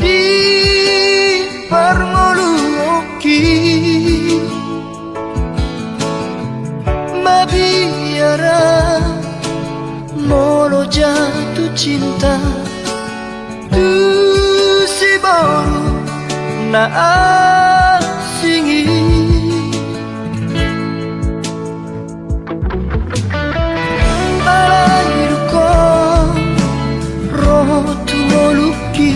di permuluki mabiara molo jatuh cinta tu si baru na asingi balairuko roho tu moluki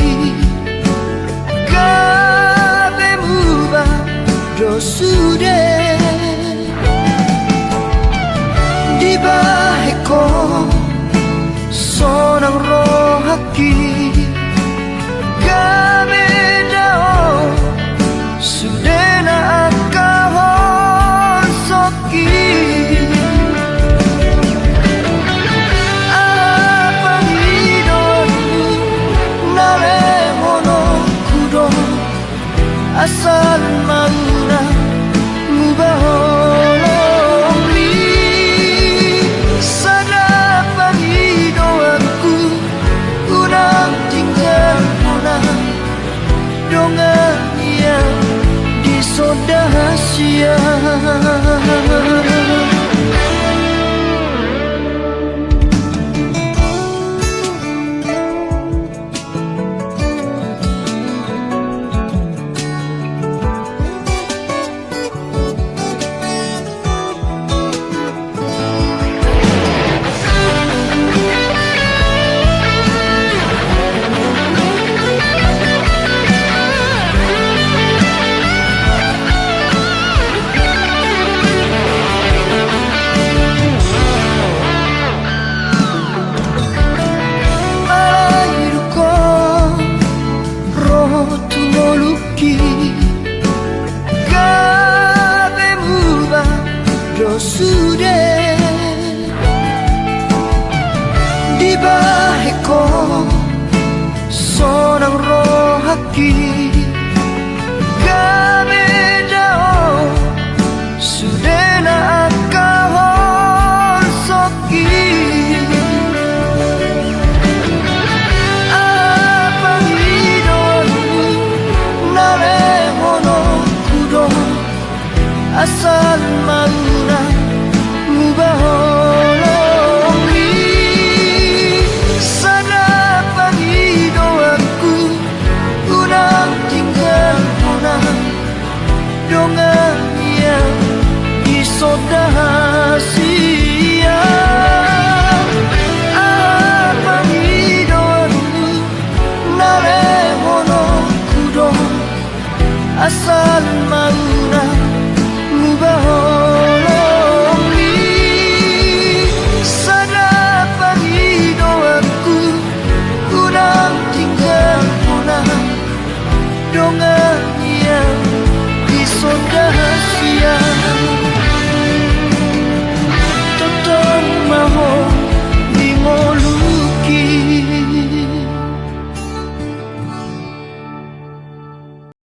kabe muba dosude di baheko sonang rohaki kabe dao sudena akahon soki apa hidonu nare mono kudo asal mauna mubaholongi sadapa hidoanku unang tinggal punah dongan yang disodahsia sudah di baheko sonang rohaki kabe dao sudena akahon soki apa hidonu nare mono kudo asal mauna mubaholongi sadapa hidoanku unang tinggal punah dongan yang disodahsia apa hidoanku nare mono kudo asal mauna mubaholongi